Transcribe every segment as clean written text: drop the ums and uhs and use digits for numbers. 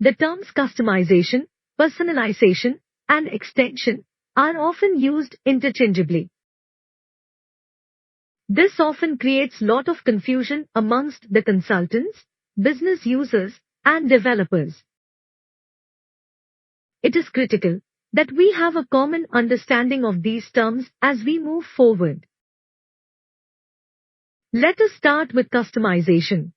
The terms customization, personalization, and extension are often used interchangeably. This often creates lot of confusion amongst the consultants, business users, and developers. It is critical that we have a common understanding of these terms as we move forward. Let us start with customization.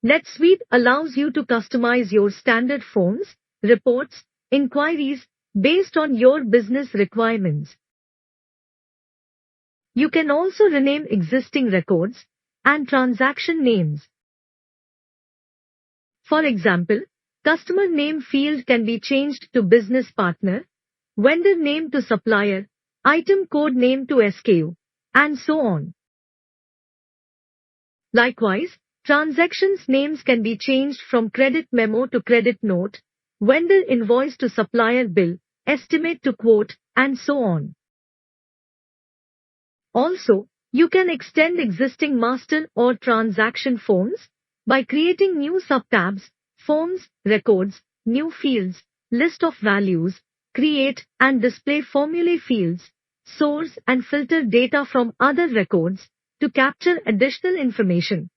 NetSuite allows you to customize your standard forms, reports, inquiries based on your business requirements. You can also rename existing records and transaction names. For example, customer name field can be changed to business partner, vendor name to supplier, item code name to SKU, and so on. Likewise, transactions names can be changed from credit memo to credit note, vendor invoice to supplier bill, estimate to quote, and so on. Also, you can extend existing master or transaction forms by creating new subtabs, forms, records, new fields, list of values, create and display formulae fields, source and filter data from other records to capture additional information.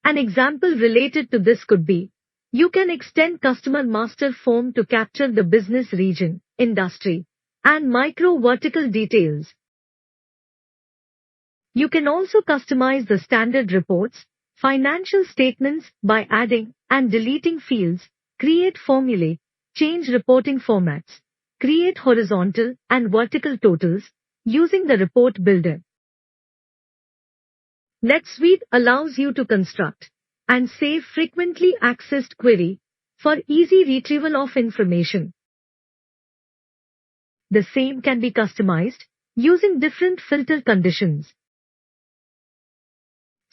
An example related to this could be, you can extend customer master form to capture the business region, industry, and micro-vertical details. You can also customize the standard reports, financial statements by adding and deleting fields, create formulae, change reporting formats, create horizontal and vertical totals using the report builder. NetSuite allows you to construct and save frequently accessed query for easy retrieval of information. The same can be customized using different filter conditions.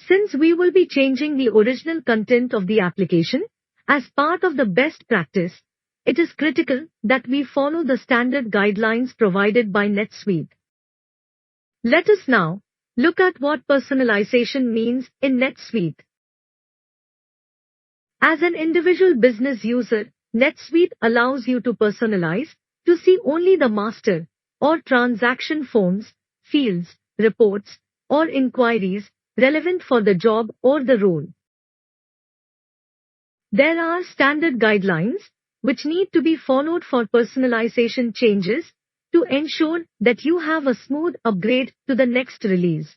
Since we will be changing the original content of the application as part of the best practice, it is critical that we follow the standard guidelines provided by NetSuite. Let us now look at what personalization means in NetSuite. As an individual business user, NetSuite allows you to personalize to see only the master or transaction forms, fields, reports, or inquiries relevant for the job or the role. There are standard guidelines which need to be followed for personalization changes to ensure that you have a smooth upgrade to the next release.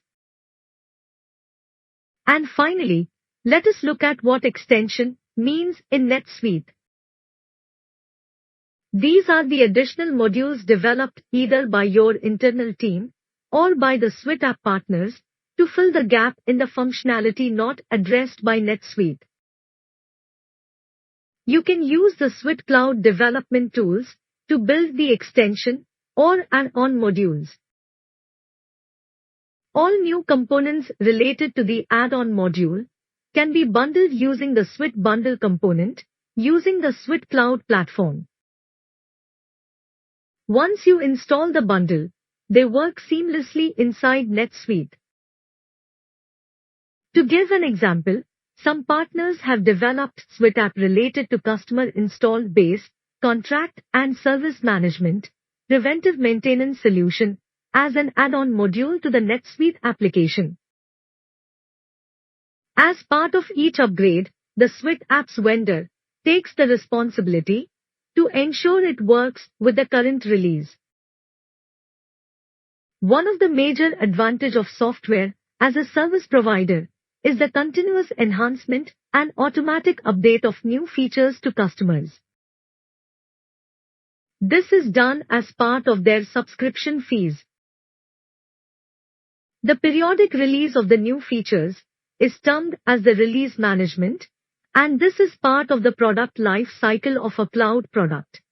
And finally, let us look at what extension means in NetSuite. These are the additional modules developed either by your internal team or by the Suite app partners to fill the gap in the functionality not addressed by NetSuite. You can use the Suite Cloud development tools to build the extension or add-on modules. All new components related to the add-on module can be bundled using the Suite Bundle component using the Suite Cloud platform. Once you install the bundle, they work seamlessly inside NetSuite. To give an example, some partners have developed Suite app related to customer installed base, contract and service management, preventive maintenance solution as an add-on module to the NetSuite application. As part of each upgrade, the Suite apps vendor takes the responsibility to ensure it works with the current release. One of the major advantages of software as a service provider is the continuous enhancement and automatic update of new features to customers. This is done as part of their subscription fees. The periodic release of the new features is termed as the release management, and this is part of the product life cycle of a cloud product.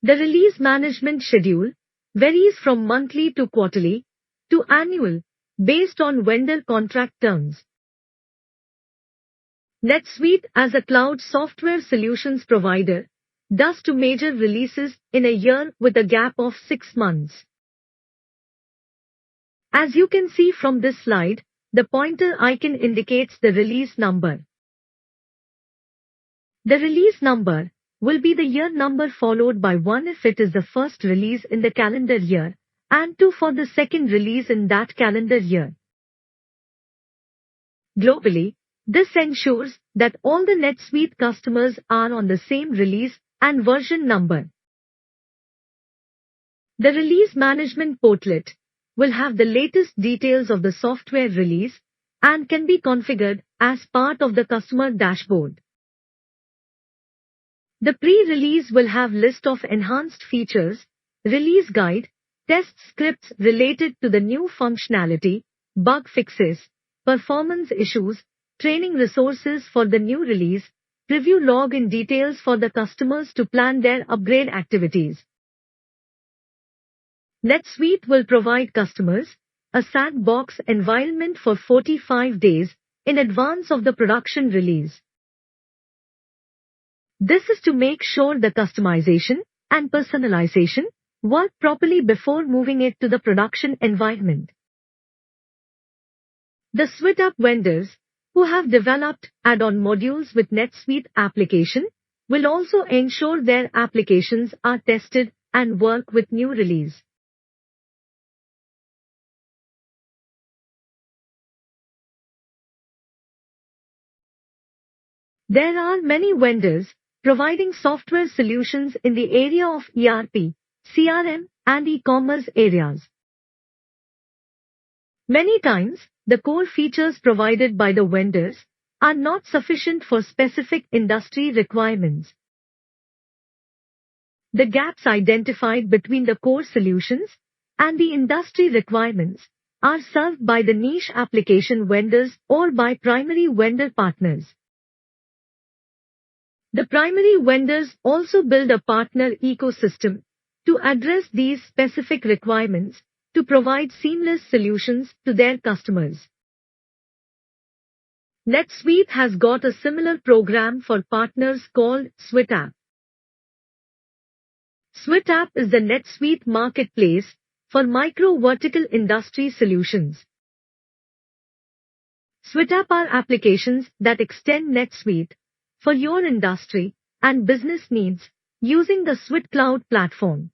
The release management schedule varies from monthly to quarterly to annual based on vendor contract terms. NetSuite as a cloud software solutions provider does 2 major releases in a year with a gap of 6 months. As you can see from this slide, The pointer icon indicates the release number. The release number will be the year number followed by 1 if it is the first release in the calendar year, and 2 for the second release in that calendar year. Globally, this ensures that all the NetSuite customers are on the same release and version number. The Release Management Portlet will have the latest details of the software release and can be configured as part of the customer dashboard. The pre-release will have list of enhanced features, release guide, test scripts related to the new functionality, bug fixes, performance issues, training resources for the new release, preview login details for the customers to plan their upgrade activities. NetSuite will provide customers a sandbox environment for 45 days in advance of the production release. This is to make sure the customization and personalization work properly before moving it to the production environment. The SuiteApp vendors who have developed add-on modules with NetSuite application will also ensure their applications are tested and work with new release. There are many vendors providing software solutions in the area of ERP, CRM, and e-commerce areas. Many times, the core features provided by the vendors are not sufficient for specific industry requirements. The gaps identified between the core solutions and the industry requirements are served by the niche application vendors or by primary vendor partners. The primary vendors also build a partner ecosystem to address these specific requirements to provide seamless solutions to their customers. NetSuite has got a similar program for partners called SuiteApp. SuiteApp is the NetSuite marketplace for micro-vertical industry solutions. SuiteApp are applications that extend NetSuite for your industry and business needs using the SuiteCloud platform.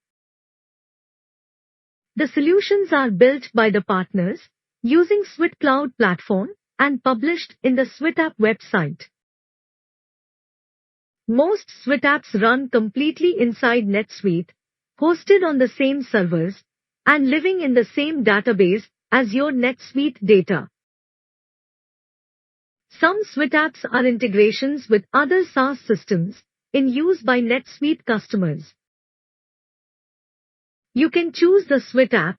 The solutions are built by the partners using SuiteCloud platform and published in the SuiteApp website. Most SuiteApps run completely inside NetSuite, hosted on the same servers, and living in the same database as your NetSuite data. Some SuiteApps are integrations with other SaaS systems in use by NetSuite customers. You can choose the SuiteApp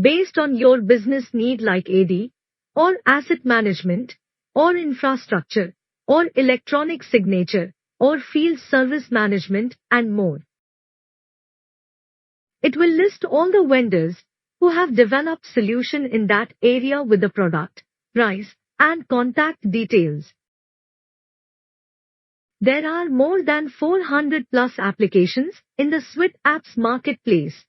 based on your business need like AD, or asset management, or infrastructure, or electronic signature, or field service management, and more. It will list all the vendors who have developed solution in that area with the product, price, and contact details. There are more than 400 plus applications in the SuiteApps marketplace.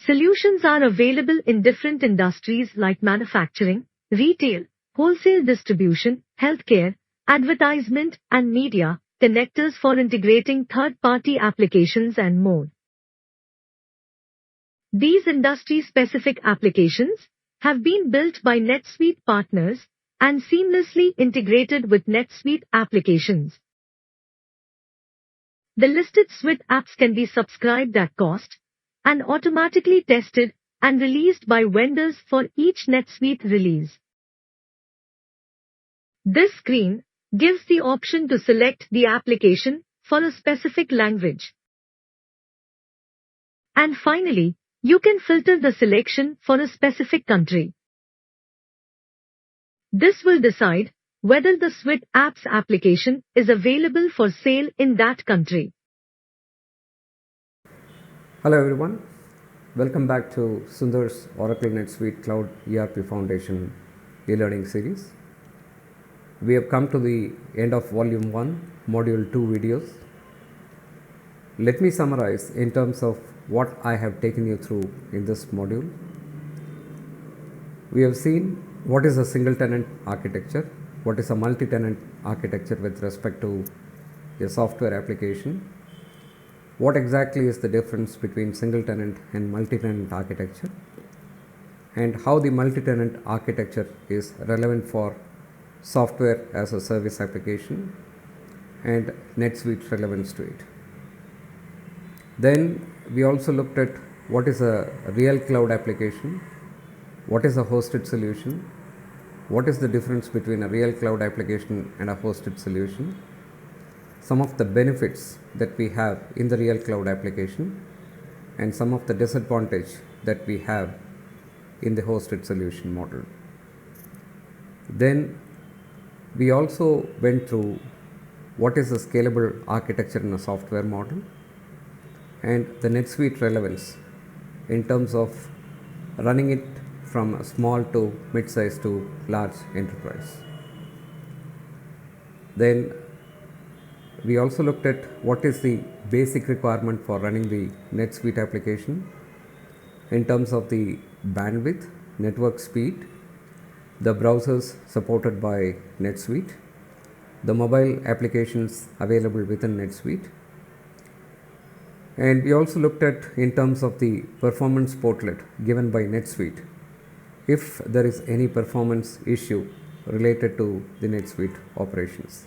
Solutions are available in different industries like manufacturing, retail, wholesale distribution, healthcare, advertisement and media, connectors for integrating third-party applications and more. These industry-specific applications have been built by NetSuite partners and seamlessly integrated with NetSuite applications. The listed SuiteApps can be subscribed at cost and automatically tested and released by vendors for each NetSuite release. This screen gives the option to select the application for a specific language. And finally, you can filter the selection for a specific country. This will decide whether the SuiteApps application is available for sale in that country. Hello everyone, welcome back to Sundar's Oracle NetSuite Cloud ERP Foundation e-learning series. We have come to the end of Volume 1, Module 2 videos. Let me summarize in terms of what I have taken you through in this module. We have seen what is a single tenant architecture, what is a multi-tenant architecture with respect to a software application, what exactly is the difference between single tenant and multi-tenant architecture, and how the multi-tenant architecture is relevant for software as a service application and NetSuite relevance to it. Then we also looked at what is a real cloud application, what is a hosted solution, what is the difference between a real cloud application and a hosted solution, some of the benefits that we have in the real cloud application, and some of the disadvantage that we have in the hosted solution model. Then we also went through what is a scalable architecture in a software model and the NetSuite relevance in terms of running it from small to mid-size to large enterprise. Then we also looked at what is the basic requirement for running the NetSuite application in terms of the bandwidth, network speed, the browsers supported by NetSuite, the mobile applications available within NetSuite, and we also looked at in terms of the performance portlet given by NetSuite if there is any performance issue related to the NetSuite operations.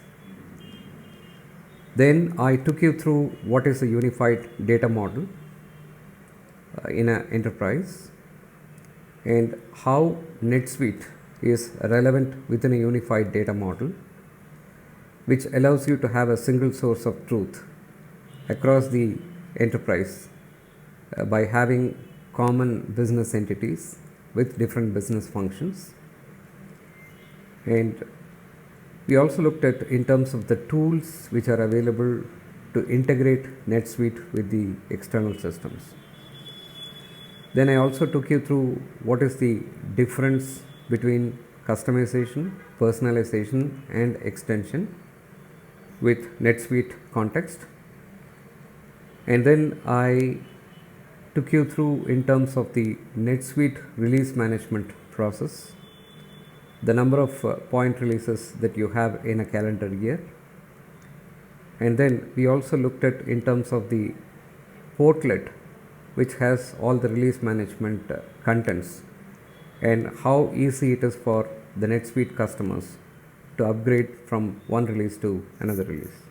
Then I took you through what is a unified data model in an enterprise and how NetSuite is relevant within a unified data model, which allows you to have a single source of truth across the enterprise by having common business entities with different business functions. And we also looked at in terms of the tools which are available to integrate NetSuite with the external systems. Then I also took you through what is the difference between customization, personalization and extension with NetSuite context. And then I took you through in terms of the NetSuite release management process, the number of point releases that you have in a calendar year. And then we also looked at in terms of the portlet which has all the release management contents and how easy it is for the NetSuite customers to upgrade from one release to another release.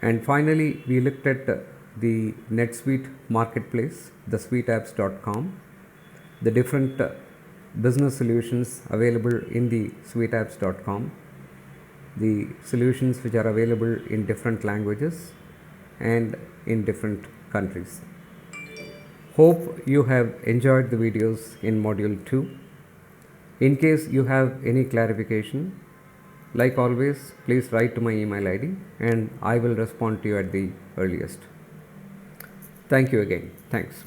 And finally, we looked at the NetSuite marketplace, the suiteapps.com, the different business solutions available in the suiteapps.com, the solutions which are available in different languages and in different countries. Hope you have enjoyed the videos in module 2. In case you have any clarification, like always, please write to my email ID and I will respond to you at the earliest. Thank you again. Thanks.